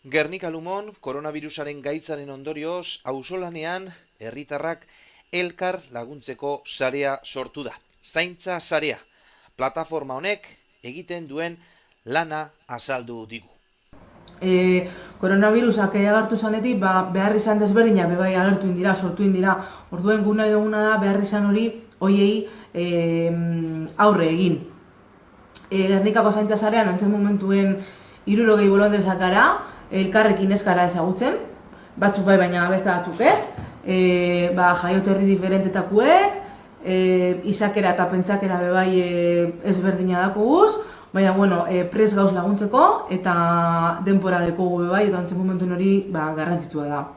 Gernika Lumon, koronavirusaren gaitzaren ondorioz, auzolanean herritarrak elkar laguntzeko sarea sortu da. Zaintza sarea. Plataforma honek egiten duen lana azaldu digu. Koronavirusak agertu zanetik, behar izan desberdinak bebai agertu indira, sortu indira. Orduen gu nahi duguna da behar izan hori hoiei aurre egin. Gernikako zaintza sarean antzen momentuen 60 bolondresak gara, elkarrekin ez gara ezagutzen, batzuk bai baina beste batzuk ez, jaioterri diferentetakuek, izakera eta pentsakera bebai ezberdina dakoguz, baina prest gauz laguntzeko eta denpora dekogu bebai eta antzen momentuen hori garrantzitsua da.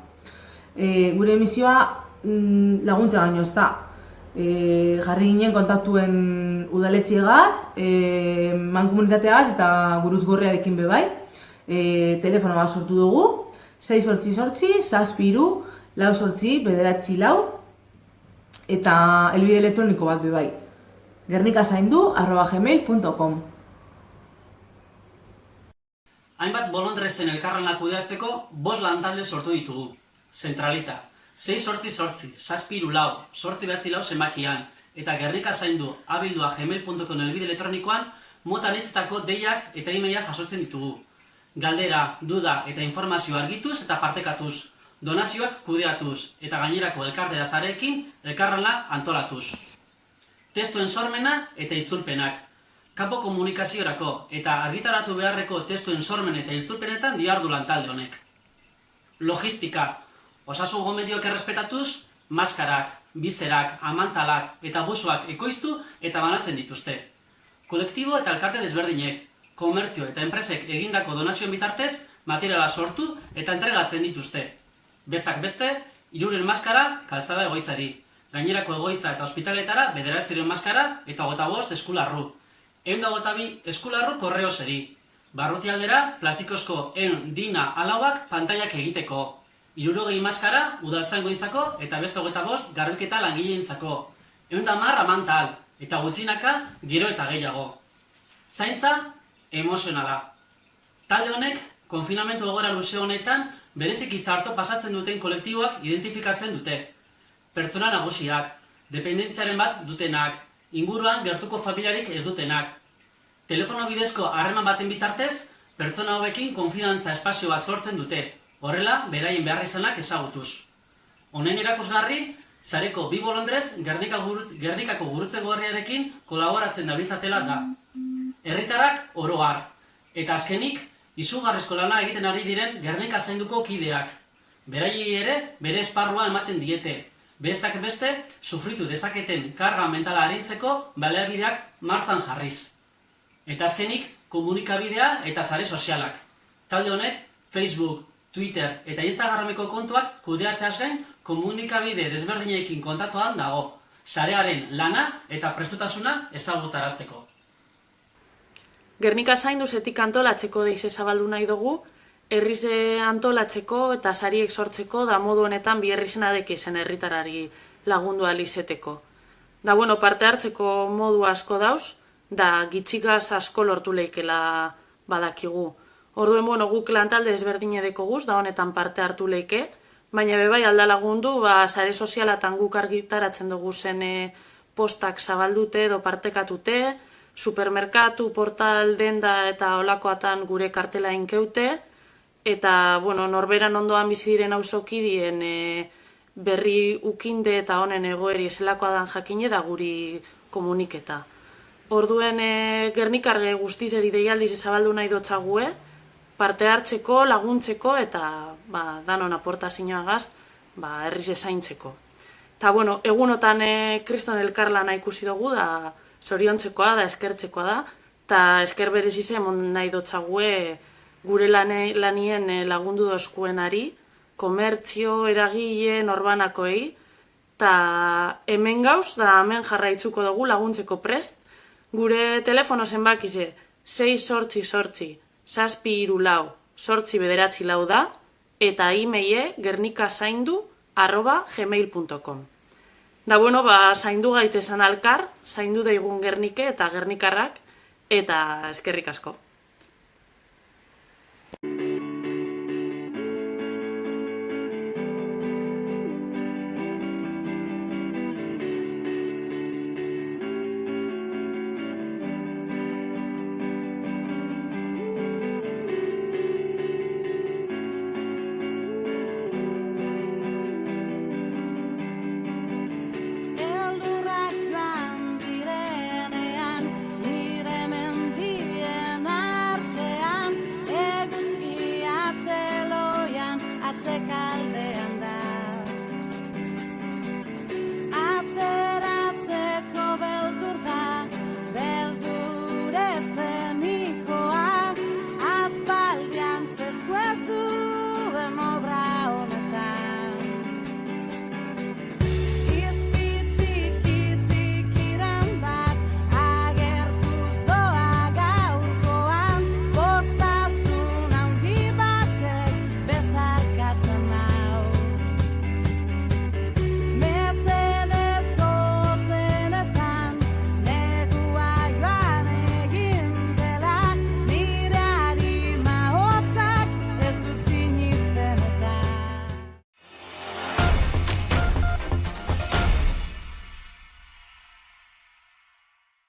Gure emisioa laguntza gaino ez da. Jarri ginen kontaktuen udaletxiegaz, mankomunitateagaz eta guruz gorriarekin bebai. Telefono bat sortu dugu, 688-73-4-9-9 eta helbide elektroniko bat bebai. gernikazaindu@gmail.com. Hainbat bolondrezen elkarlana kudeatzeko 5 lantalde sortu ditugu. Zentralita, 688-73-4-9-9 zenbakian eta gernikazaindu@gmail.com helbide elektronikoan mota anitzetako deiak eta e-mailak jasotzen ditugu. Galdera, duda eta informazio argituz eta partekatuz, donazioak kudeatuz eta gainerako elkarte da sareekin elkarlana antolatuz. Testuen sormena eta itzulpenak. Kanpo komunikaziorako eta argitaratu beharreko testuen sormen eta itzulpenetan dihardu lantalde honek. Logistika. Osasun gomendioak errespetatuz, maskarak, bizerak, amantalak eta buzoak ekoiztu eta banatzen dituzte. Kolektibo eta elkarte desberdinek, komertzio eta enpresek egindako donazioen bitartez, materiala sortu eta entregatzen dituzte. Bestak beste, 300 maskara kaltzada egoitzari. Gainerako egoitza eta ospitaletara 900 maskara eta 25 eskularru. 122 eskularru korreoseri. Barrutialdera plastikozko dina alauak pantaiak egiteko. 60 maskara udaltzaingoentzako eta beste 25 garbiketa langileentzako. 110 amantal eta gutxinaka gero eta gehiago. Zaintza emozionala. Talde honek konfinamentu egoera luze honetan bereziki txarto pasatzen duten kolektiboak identifikatzen dute. Pertsona nagusiak, dependentziaren bat dutenak, inguruan gertuko familiarik ez dutenak. Telefono bidezko harreman baten bitartez, pertsona hauekin konfidantza espazio bat sortzen dute, horrela beraien beharrizanak ezagutuz. Honen erakusgarri, sareko 2 bolondrez Gernikako gurutze gorriarekin kolaboratzen dabiltzatela da. Herritarrak oro har, eta azkenik, izugarrizko lana egiten ari diren Gernika zainduko kideak. Beraiei ere bere esparrua ematen diete. Bestak beste, sufritu dezaketen karga mentala arintzeko baliabideak martzan jarriz. Eta azkenik, komunikabidea eta sare sozialak. Talde honek, Facebook, Twitter eta Instagrameko kontuak kudeatzeaz gain komunikabide desberdinekin kontatuan dago. Sarearen lana eta prestutasuna ezagutarazteko. Gernika zainduzetik antolatzeko deize zabaldu nahi dugu, herrize antolatzeko eta sariek sortzeko da modu honetan bi herrizenadek izen herritarari lagundu alizeteko. Da parte hartzeko modu asko dauz, da gitxigaz asko lortu leikela badakigu. Orduen guk lantalde ezberdine dekoguz, da honetan parte hartu leike, baina bebai alda lagundu, sare sozialatan guk argitaratzen dugu zen postak zabaldute edo partekatute, supermerkatu, portal, denda eta olakoatan gure kartela inkeute, eta norberan ondoan bizi diren auzokidien berri ukinde eta honen egoeri eselakoa dan jakine da guri komuniketa. Orduen Gernikarre guztizeri deialdiz zabaldu nahi dotzague, parte hartzeko, laguntzeko eta danon aportazioagaz herrize zaintzeko. Eta egunotan kriston elkarlana ikusi dugu da zoriontzekoa da, eskertzekoa da, eta esker berezize emon nahi dotzague gure lanien lagundu dozkuenari, komertzio, eragile, norbanakoei, eta hemen gauz, da hemen jarraitzuko dugu laguntzeko prest, gure telefono zenbakize 688-734-9-9 da, eta e-maile gernikazaindu@gmail.com. Da zaindu gaitezen alkar, zaindu daigun Gernike eta Gernikarrak, eta eskerrik asko.